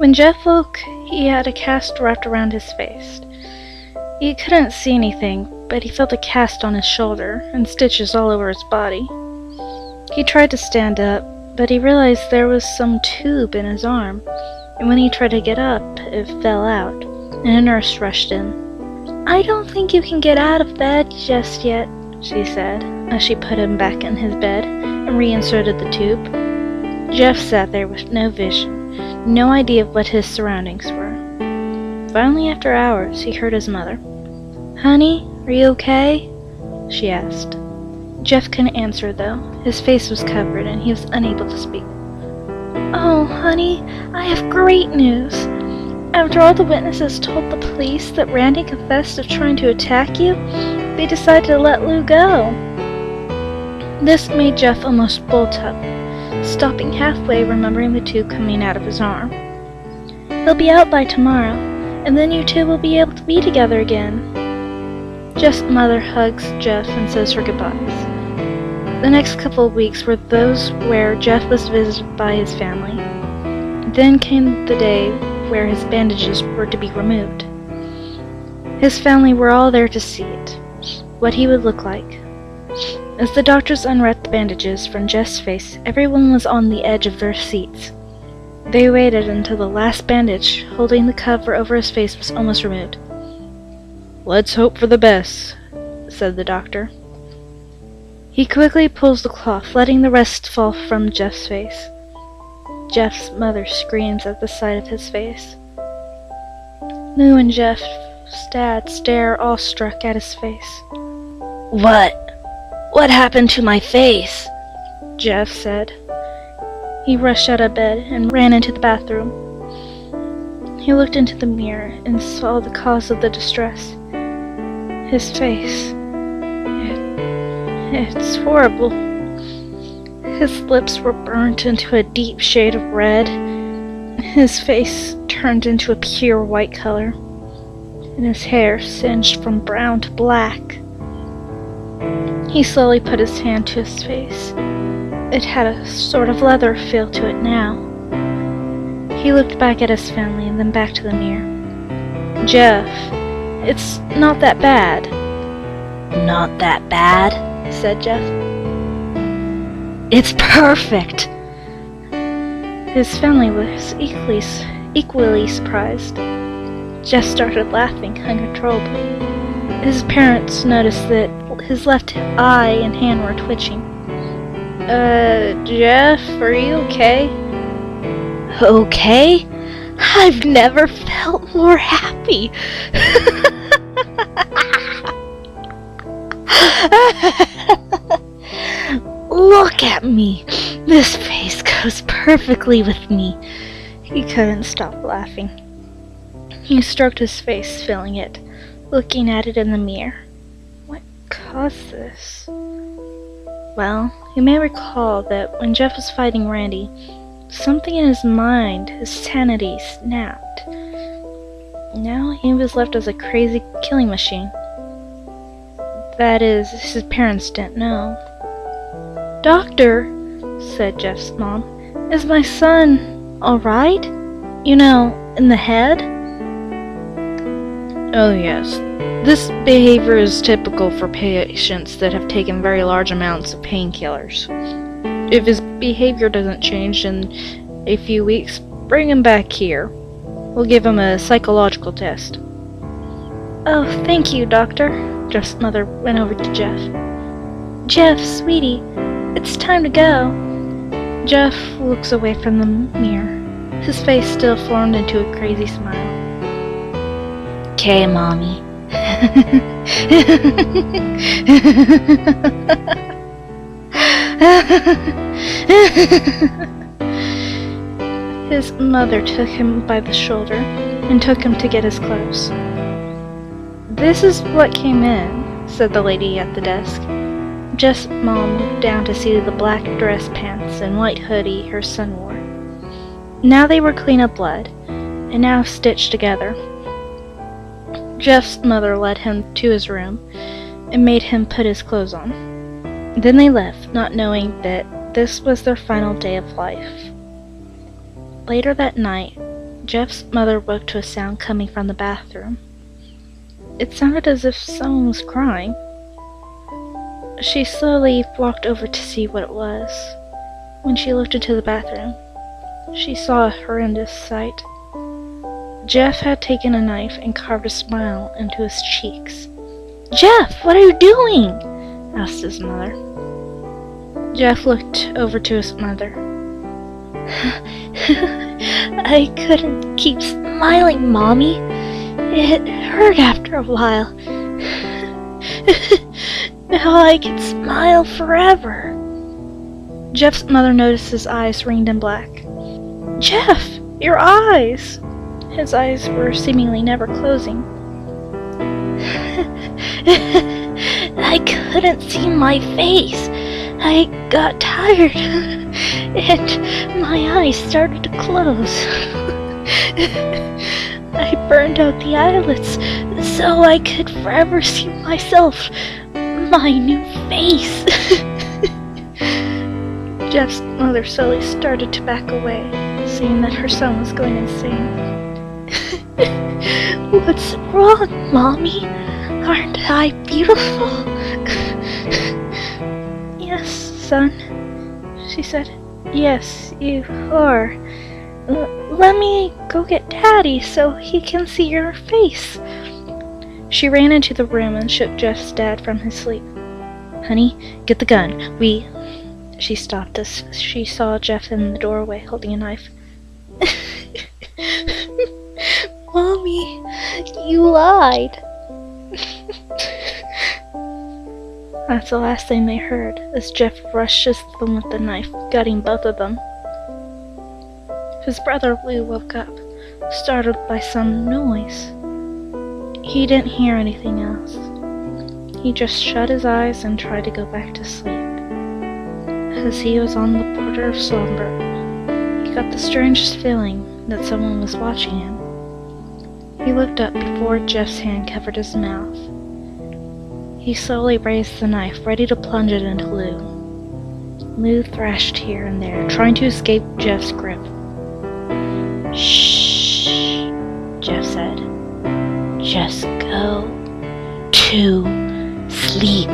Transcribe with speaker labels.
Speaker 1: When Jeff woke, he had a cast wrapped around his face. He couldn't see anything, but he felt a cast on his shoulder and stitches all over his body. He tried to stand up, but he realized there was some tube in his arm, and when he tried to get up, it fell out, and a nurse rushed in. "I don't think you can get out of bed just yet," she said, as she put him back in his bed and reinserted the tube. Jeff sat there with no vision, no idea of what his surroundings were. Finally, after hours, he heard his mother. "Honey, are you okay?" she asked. Jeff couldn't answer, though. His face was covered, and he was unable to speak. "Oh, honey, I have great news. After all the witnesses told the police that Randy confessed to trying to attack you, they decided to let Lou go." This made Jeff almost bolt up, stopping halfway, remembering the tube coming out of his arm. "He'll be out by tomorrow, and then you two will be able to be together again." Jeff's mother hugs Jeff and says her goodbyes. The next couple of weeks were those where Jeff was visited by his family. Then came the day where his bandages were to be removed. His family were all there to see it, what he would look like. As the doctors unwrapped the bandages from Jeff's face, everyone was on the edge of their seats. They waited until the last bandage holding the cover over his face was almost removed. "Let's hope for the best," said the doctor. He quickly pulls the cloth, letting the rest fall from Jeff's face. Jeff's mother screams at the sight of his face. Lou and Jeff's dad stare awestruck at his face. What happened to my face?" Jeff said. He rushed out of bed and ran into the bathroom. He looked into the mirror and saw the cause of the distress. His face. It's horrible. His lips were burnt into a deep shade of red. His face turned into a pure white color, and his hair singed from brown to black. He slowly put his hand to his face. It had a sort of leather feel to it now. He looked back at his family and then back to the mirror. "Jeff, it's not that bad." "Not that bad?" said Jeff. "It's perfect!" His family was equally surprised. Jeff started laughing uncontrollably. His parents noticed that his left eye and hand were twitching. Jeff, are you okay?" "Okay? I've never felt more happy." "Look at me. This face goes perfectly with me." He couldn't stop laughing. He stroked his face, feeling it, looking at it in the mirror. What caused this? Well, you may recall that when Jeff was fighting Randy, something in his mind, his sanity, snapped. Now he was left as a crazy killing machine. That is, his parents didn't know. "Doctor," said Jeff's mom, "is my son alright? You know, in the head?" "Oh yes. This behavior is typical for patients that have taken very large amounts of painkillers. If his behavior doesn't change in a few weeks, bring him back here. We'll give him a psychological test." "Oh, thank you, Doctor." Jeff's mother went over to Jeff. "Jeff, sweetie, it's time to go." Jeff looks away from the mirror. His face still formed into a crazy smile. "'Kay, Mommy." His mother took him by the shoulder and took him to get his clothes. "This is what came in," said the lady at the desk. Jeff's mom looked down to see the black dress pants and white hoodie her son wore. Now they were clean of blood, and now stitched together. Jeff's mother led him to his room and made him put his clothes on. Then they left, not knowing that this was their final day of life. Later that night, Jeff's mother woke to a sound coming from the bathroom. It sounded as if someone was crying. She slowly walked over to see what it was. When she looked into the bathroom, she saw a horrendous sight. Jeff had taken a knife and carved a smile into his cheeks. "Jeff, what are you doing?" asked his mother. Jeff looked over to his mother. "I couldn't keep smiling, Mommy. It hurt after a while. Now I can smile forever." Jeff's mother noticed his eyes ringed in black. "Jeff, your eyes!" His eyes were seemingly never closing. "I couldn't see my face. I got tired, and my eyes started to close. I burned out the eyelids so I could forever see myself, my new face." Jeff's mother slowly started to back away, seeing that her son was going insane. "What's wrong, Mommy? Aren't I beautiful?" "Yes, son," she said. "Yes, you are. Let me go get Daddy so he can see your face." She ran into the room and shook Jeff's dad from his sleep. "Honey, get the gun. She stopped as she saw Jeff in the doorway holding a knife. "Mommy, you lied." That's the last thing they heard, as Jeff rushes them with the knife, gutting both of them. His brother Lou woke up, startled by some noise. He didn't hear anything else. He just shut his eyes and tried to go back to sleep. As he was on the border of slumber, he got the strangest feeling that someone was watching him. He looked up before Jeff's hand covered his mouth. He slowly raised the knife, ready to plunge it into Lou. Lou thrashed here and there, trying to escape Jeff's grip. "Shh," Jeff said. "Just go to sleep."